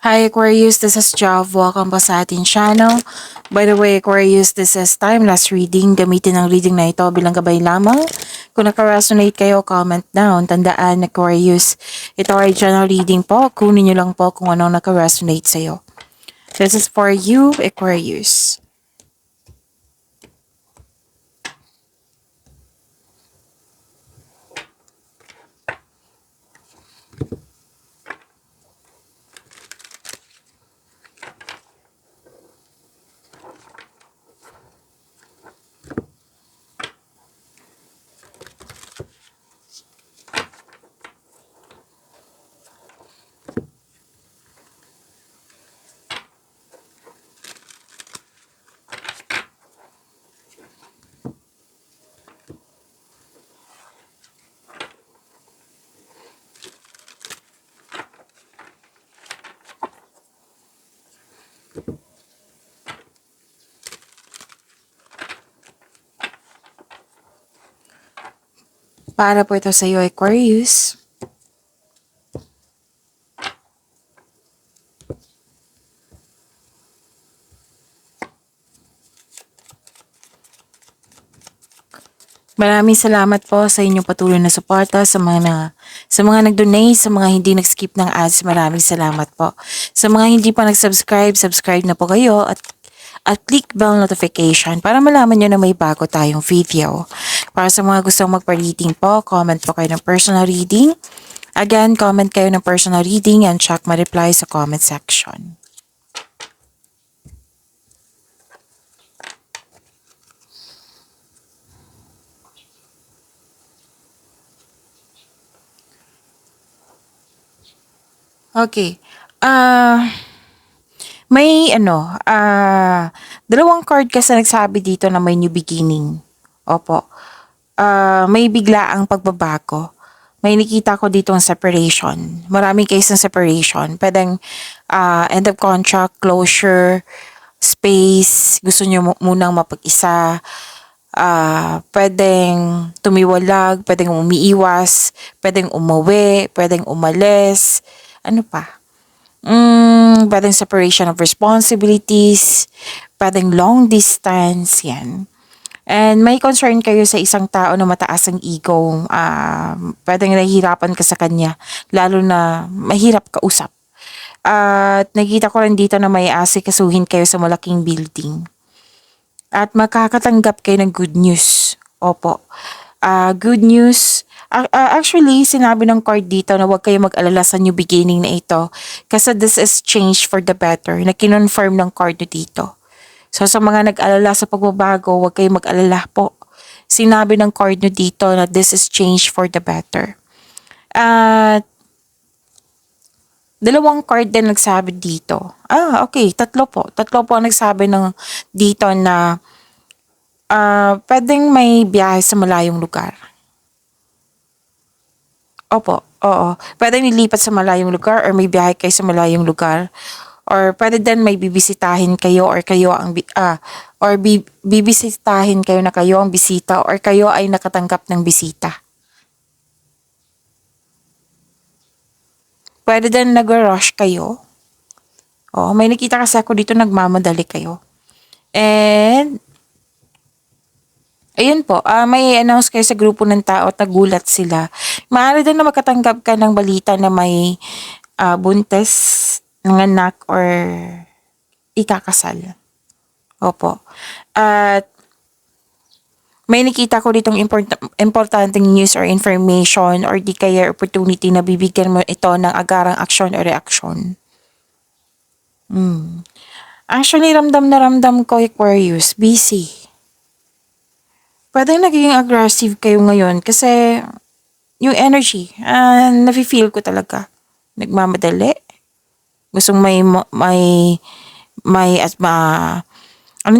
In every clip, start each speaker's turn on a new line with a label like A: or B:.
A: Hi Aquarius, this is Jav. Welcome po sa ating channel. By the way, Aquarius, this is timeless reading. Gamitin ang reading na ito bilang gabay lamang. Kung naka-resonate kayo, comment down. Tandaan, Aquarius, ito ay general reading po. Kunin nyo lang po kung anong naka-resonate sa'yo. This is for you, Aquarius. Para po ito sa iyo, Aquarius. Maraming salamat po sa inyong patuloy na suporta sa mga nag-donate, sa mga hindi nag-skip ng ads. Maraming salamat po. Sa mga hindi pa nag-subscribe, subscribe na po kayo at click bell notification para malaman nyo na may bago tayong video. Para sa mga gustong magpa-reading po, comment po kayo ng personal reading. Again, comment kayo ng personal reading and check my reply sa comment section. Okay. May dalawang card kasi nagsabi dito na may new beginning. Opo. May biglaang pagbabago. May nakita ko dito ang separation. Maraming case ng separation. Pwedeng end of contract, closure, space, gusto nyo munang mapag-isa, pwedeng tumiwalag, pwedeng umiiwas, pwedeng umuwi, pwedeng umalis, ano pa? Pwedeng separation of responsibilities, pwedeng long distance, yan. And may concern kayo sa isang tao na mataas ang ego, pwedeng nahihirapan ka sa kanya, lalo na mahirap kausap. At nakita ko rin dito na may asikasuhin kayo sa malaking building. At makakatanggap kayo ng good news. Opo. Good news. Actually, sinabi ng card dito na huwag kayo mag-alala sa new beginning na ito. Kasi this is change for the better na kinonfirm ng card dito. So sa mga nag-alala sa pagbabago, huwag kayo mag-alala po. Sinabi ng card nyo dito na this is change for the better. At dalawang card din nagsabi dito. Okay. Tatlo po. Tatlo po ang nagsabi dito na pwedeng may biyahe sa malayong lugar. Opo, oo. Pwede nilipat sa malayong lugar or may biyahe kayo sa malayong lugar. Or pwede din may bibisitahin kayo or kayo ang bibisitahin kayo na kayo ang bisita or kayo ay nakatanggap ng bisita. Pwede din nag-rush kayo. Oo, may nakita kasi ako dito nagmamadali kayo. And ayun po, may announce kayo sa grupo ng tao at nagulat sila. Maaari din na makatanggap ka ng balita na may buntes, nanganak, or ikakasal. Opo. At may nakita ko ditong importanteng news or information or di kaya opportunity na bibigyan mo ito ng agarang aksyon o reaksyon. Actually, ramdam na ramdam ko, Aquarius, busy. Pwedeng naging aggressive kayo ngayon kasi yung energy, nafe-feel ko talaga. Nagmamadali. Gustong anong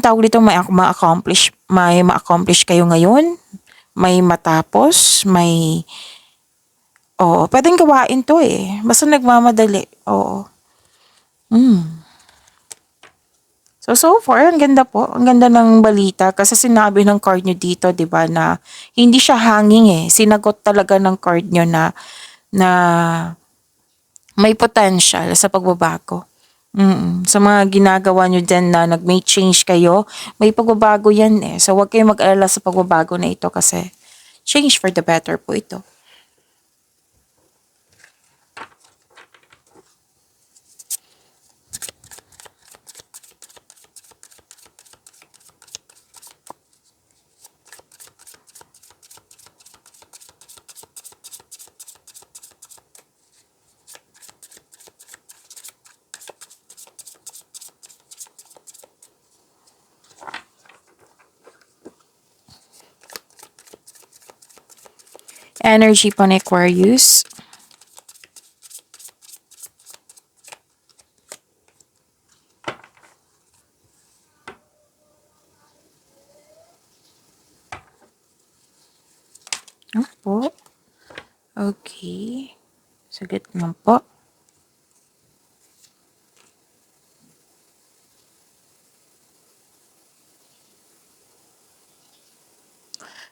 A: tawag dito, may ma-accomplish kayo ngayon. May matapos, pwedeng gawain to eh. Basta nagmamadali. Oo. So far, ang ganda po. Ang ganda ng balita kasi sinabi ng card nyo dito, di ba, na hindi siya hanging eh. Sinagot talaga ng card nyo na may potential sa pagbabago. Sa mga ginagawa nyo din na nag-make change kayo, may pagbabago yan eh. So, huwag kayong mag-alala sa pagbabago na ito kasi change for the better po ito. Energy po ni Aquarius. Ano po? Okay. Saglit lang po.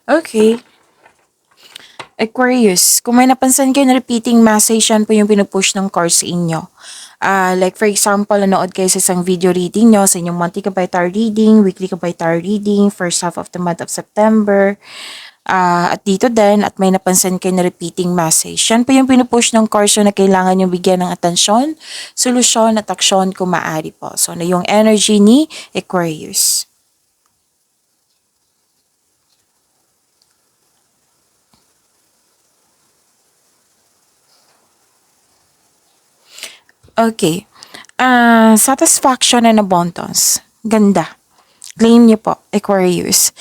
A: Okay. Aquarius, kung may napansin kayo na repeating message, yan po yung pinupush ng cards sa inyo. Like for example, nanood kayo sa isang video reading nyo, sa inyong monthly kabay tarot reading, weekly kabay tarot reading, first half of the month of September. At dito din, at may napansin kayo na repeating message. Yan po yung pinupush ng cards na kailangan yung bigyan ng atensyon, solusyon at aksyon kung maaari po. So, na yung energy ni Aquarius. Okay. Satisfaction and abundance. Ganda. Claim niyo po, Aquarius.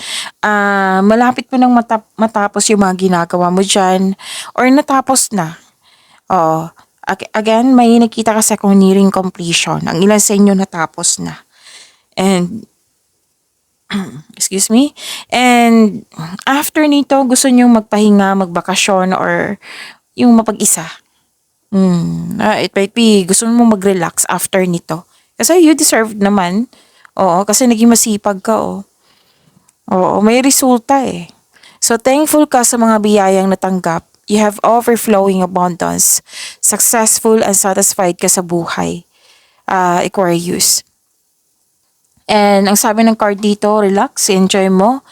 A: Malapit po nang matapos yung mga ginagawa mo dyan or natapos na. Oo. Again, may nakita kasi akong nearing completion. Ang ilan sa inyo natapos na. And, excuse me. And, after nito, gusto nyo magpahinga, magbakasyon, or yung mapag-isa. It might be, gusto mo mag-relax after nito. Kasi you deserve naman. Oo, kasi naging masipag ka, oh. Oo, may resulta eh. So, thankful ka sa mga biyayang natanggap. You have overflowing abundance. Successful and satisfied ka sa buhay. Aquarius. And ang sabi ng card dito, relax, enjoy mo.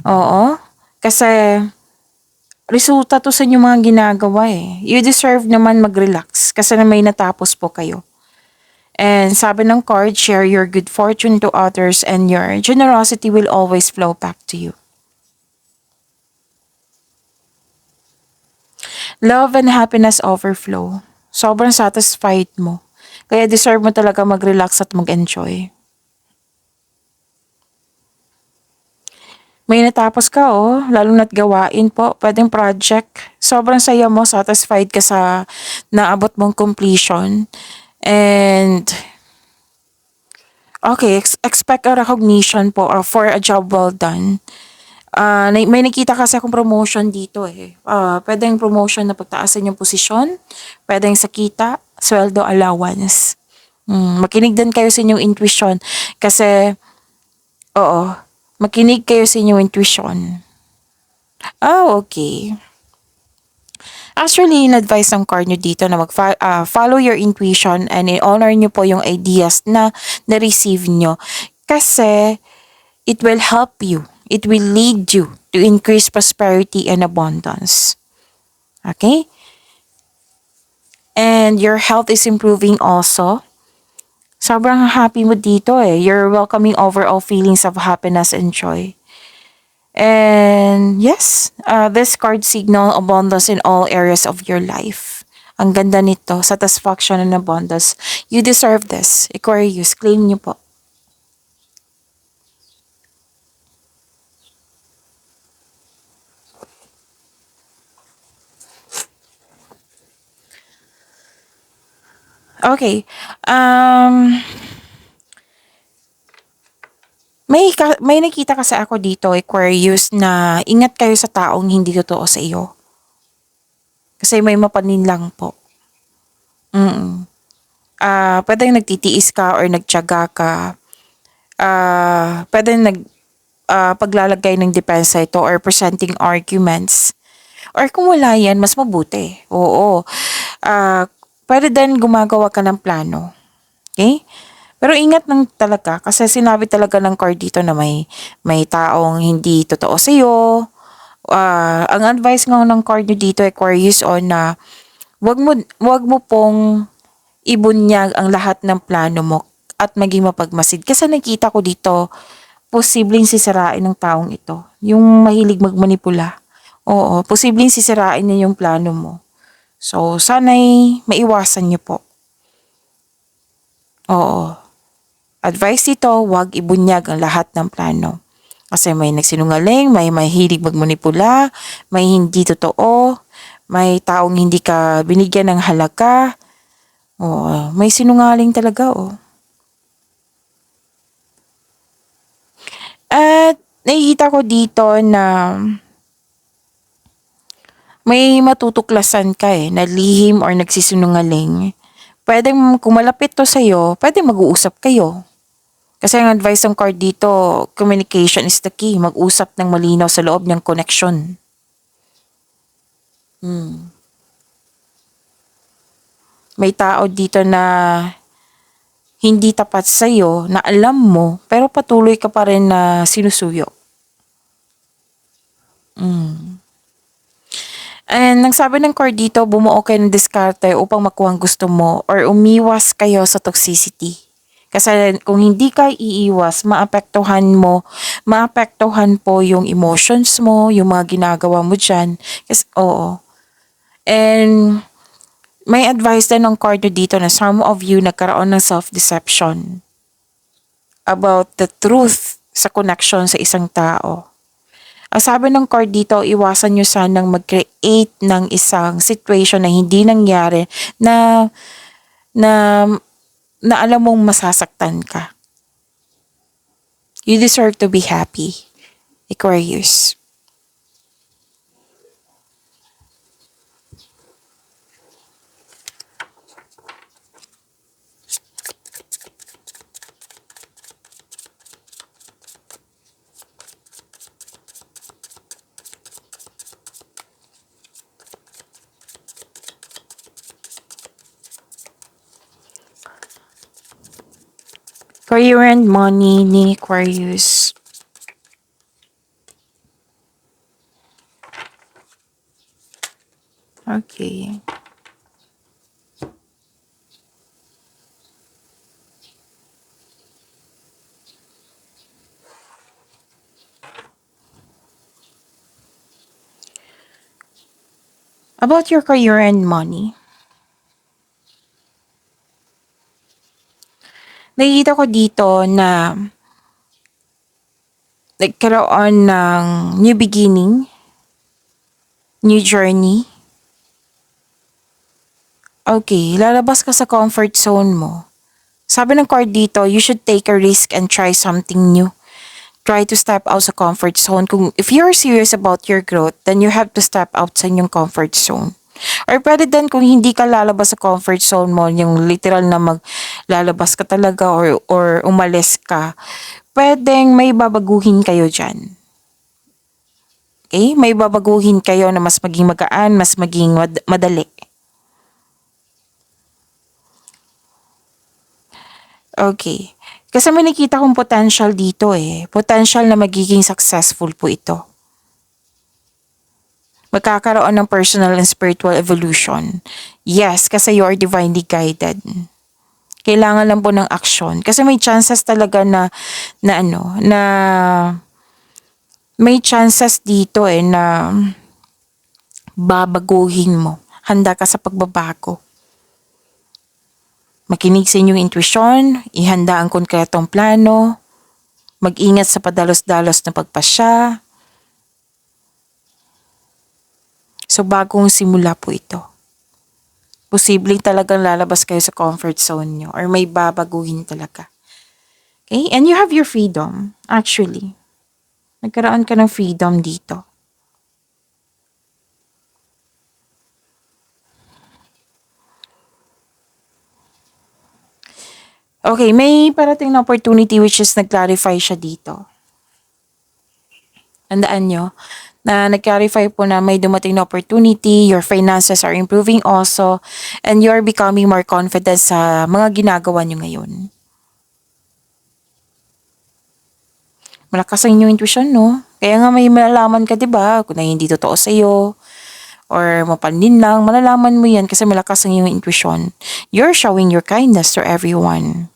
A: Oo. Kasi resulta to sa inyong mga ginagawa eh. You deserve naman mag-relax kasi na may natapos po kayo. And sabi ng card, share your good fortune to others and your generosity will always flow back to you. Love and happiness overflow. Sobrang satisfied mo. Kaya deserve mo talaga mag-relax at mag-enjoy. May natapos ka oh, lalo na't gawain po, pwedeng project. Sobrang saya mo, satisfied ka sa naabot mong completion. And okay, expect a recognition po or for a job well done. May nakita kasi akong promotion dito eh. Pwedeng promotion na pagtaasan yung posisyon, pwedeng sa kita, sweldo, allowance. Makinig din kayo sa inyong intuition kasi, oo, makinig kayo sa inyong intuition. Okay. Actually, in-advise ng card nyo dito na follow your intuition and i-honor nyo po yung ideas na na-receive nyo. Kasi, it will help you. It will lead you to increase prosperity and abundance. Okay? And your health is improving also. Sobrang happy mo dito eh. You're welcoming overall feelings of happiness and joy. And yes, this card signal abundance in all areas of your life. Ang ganda nito, satisfaction and abundance. You deserve this. Aquarius, claim niyo po. Okay. May nakita kasi ako dito, Aquarius, na ingat kayo sa taong hindi totoo sa iyo. Kasi may mapanin lang po. Pwedeng nagtitiis ka or nagtiyaga ka. Pwedeng paglalagay ng depensa ito or presenting arguments. Or kung wala yan, mas mabuti. Oo. Pwede din gumagawa ka ng plano. Okay? Pero ingat lang talaga kasi sinabi talaga ng card dito na may taong hindi totoo sa iyo. Ang advice nga ng card nyo dito Aquarius on na wag mo pong ibunyag ang lahat ng plano mo at maging mapagmasid. Kasi nakita ko dito, posibleng sisirain ng taong ito. Yung mahilig magmanipula. Oo, posibleng sisirain niya yung plano mo. So, sana'y maiwasan niyo po. Oo. Advice dito, huwag ibunyag ang lahat ng plano. Kasi may nagsinungaling, may mahilig magmanipula, may hindi totoo, may taong hindi ka binigyan ng halaga. Oo, may sinungaling talaga, oh. At nakikita ko dito na may matutuklasan ka na lihim or nagsisinungaling. Pwedeng kung malapit to sa'yo, pwedeng mag-uusap kayo. Kasi ang advice ng card dito, communication is the key. Mag-usap ng malinaw sa loob ng connection. May tao dito na hindi tapat sa'yo, na alam mo, pero patuloy ka pa rin na sinusuyo. And ang sabi ng card dito, bumuo kayo ng diskarte upang makuha ang gusto mo or umiwas kayo sa toxicity. Kasi kung hindi ka iiwas, maapektuhan po yung emotions mo, yung mga ginagawa mo dyan. Kasi, oo. And may advice din ng card dito na some of you nagkaroon ng self-deception about the truth sa connection sa isang tao. Ang sabi ng card dito, iwasan nyo sanang mag-create ng isang situation na hindi nangyari na na na alam mong masasaktan ka. You deserve to be happy, Aquarius. Career and money ni Aquarius. Okay. About your career and money. Nakikita ko dito na nagkaroon ng new beginning, new journey. Okay, lalabas ka sa comfort zone mo. Sabi ng card dito, you should take a risk and try something new. Try to step out sa comfort zone. If you're serious about your growth, then you have to step out sa inyong comfort zone. Or pwede din kung hindi ka lalabas sa comfort zone mo, yung literal na maglalabas ka talaga or umalis ka, pwedeng may babaguhin kayo dyan. Okay? May babaguhin kayo na mas maging magaan, mas maging madali. Okay. Kasi may nakita kong potential dito Potential na magiging successful po ito. Magkakaroon ng personal and spiritual evolution. Yes, kasi you are divinely guided. Kailangan lang po ng action. Kasi may chances talaga na may chances dito na babaguhin mo. Handa ka sa pagbabago. Makinig sa inyong intuition, ihanda ang konkretong plano, mag-ingat sa padalos-dalos na pagpasya. So, bagong simula po ito. Posibleng talagang lalabas kayo sa comfort zone nyo or may babaguhin talaga. Okay? And you have your freedom, actually. Nagkaroon ka ng freedom dito. Okay, may parating na opportunity which is nag-clarify siya dito. Tandaan nyo, Na nag-clarify po na may dumating na opportunity, your finances are improving also, and you're becoming more confident sa mga ginagawa nyo ngayon. Malakas ang inyong intuition, no? Kaya nga may malalaman ka, di ba? Kung na hindi totoo sa'yo, or mapanlin lang, malalaman mo yan kasi malakas ang iyong intuition. You're showing your kindness to everyone.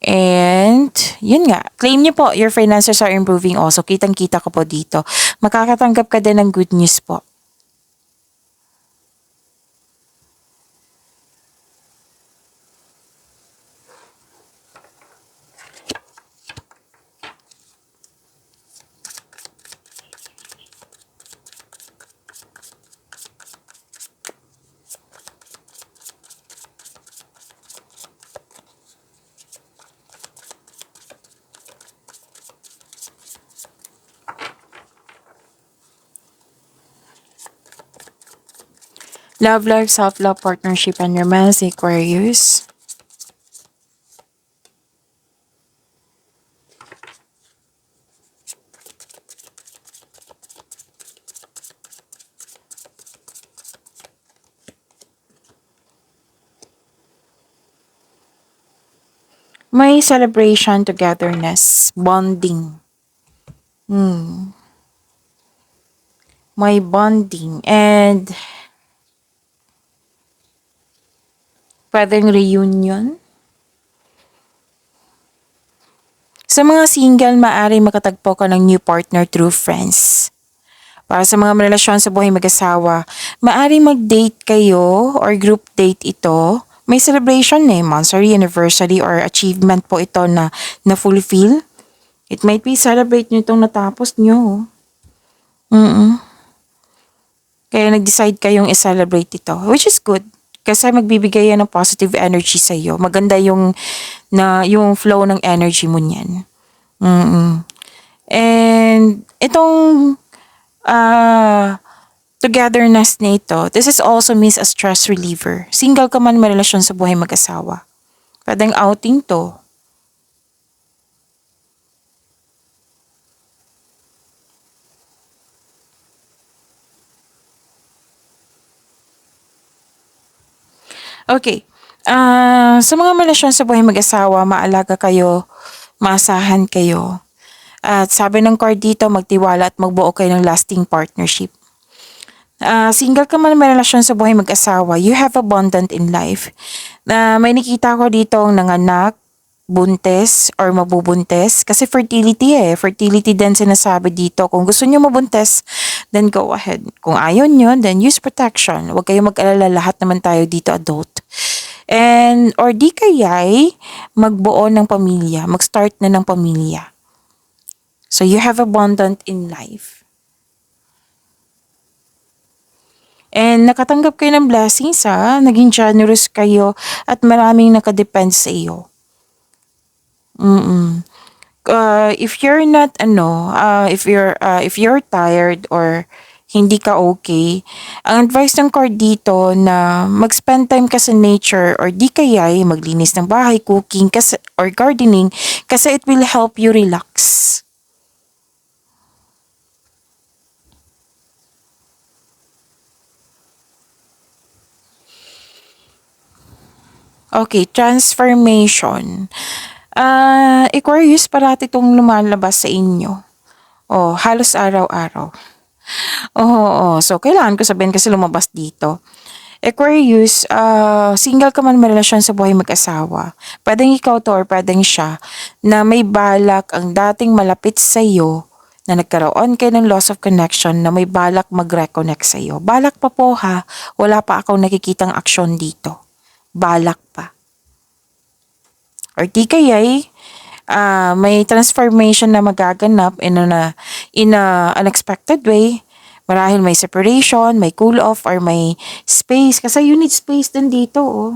A: And, yun nga, claim niyo po, your finances are improving also. Kitang-kita ko po dito. Makakatanggap ka din ng good news po. Love life, self-love, partnership, and romance, Aquarius. May celebration, togetherness, bonding. May bonding and pwedeng reunion. Sa mga single, maaari makatagpo ka ng new partner through friends. Para sa mga relasyon sa buhay mag-asawa, maaari mag-date kayo or group date ito. May celebration monthsary, anniversary, or achievement po ito na na-fulfill. It might be celebrate nyo itong natapos nyo. Kaya nag-decide kayong i-celebrate ito, which is good. Kasi magbibigay yan ng positive energy sa iyo. Maganda yung flow ng energy mo niyan. And itong togetherness na ito, this is also means a stress reliever. Single ka man, may relasyon sa buhay mag-asawa. Pwedeng outing to. Okay. Sa mga relasyon sa buhay mag-asawa, maalaga kayo, maasahan kayo. At sabi ng card dito, magtiwala at magbuo kayo ng lasting partnership. Single ka man, may relasyon sa buhay mag-asawa, you have abundant in life. May nakita ko dito ang nanganak, buntes or mabubuntes. Kasi fertility Fertility din sinasabi dito. Kung gusto nyo mabuntes, then go ahead. Kung ayaw nyo, then use protection. Huwag kayo mag-alala, lahat naman tayo dito adult. And, or di kaya'y magbuo ng pamilya, mag-start na ng pamilya. So, you have abundant in life. And nakatanggap kayo ng blessings naging generous kayo at maraming nakadepend sa iyo. If you're not if you're tired or hindi ka okay, ang advice ng card dito na mag-spend time ka sa nature or di kaya maglinis ng bahay, cooking kasi, or gardening kasi it will help you relax. Okay, transformation. Aquarius, parati itong lumalabas sa inyo. Halos araw-araw. So kailangan ko sabihin kasi lumabas dito. Aquarius, single ka man, may relasyon sa buhay mag-asawa. Pwedeng ikaw to or pwedeng siya na may balak ang dating malapit sa iyo na nagkaroon kayo ng loss of connection na may balak mag-reconnect sa iyo. Balak pa po wala pa akong nakikitang aksyon dito. Balak pa. Or di kaya'y may transformation na magaganap in a unexpected way. Marahil may separation, may cool off, or may space. Kasi you need space din dito,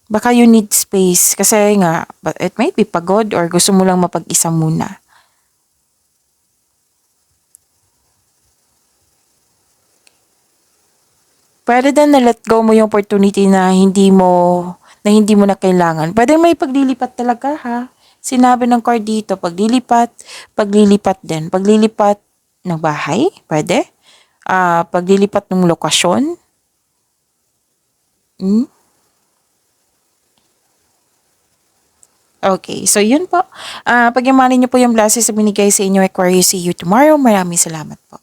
A: Baka you need space. Kasi nga, but it might be pagod or gusto mo lang mapag-isa muna. Pwede din na let go mo yung opportunity na hindi mo na kailangan. Pwede may paglilipat talaga Sinabi ng card dito, paglilipat din. Paglilipat, ng bahay, pwede. Paglilipat ng lokasyon. Hmm? Okay, so yun po. Pagyamanin niyo po yung blessings na binigay sa inyo, Aquarius. See you tomorrow. Maraming salamat po.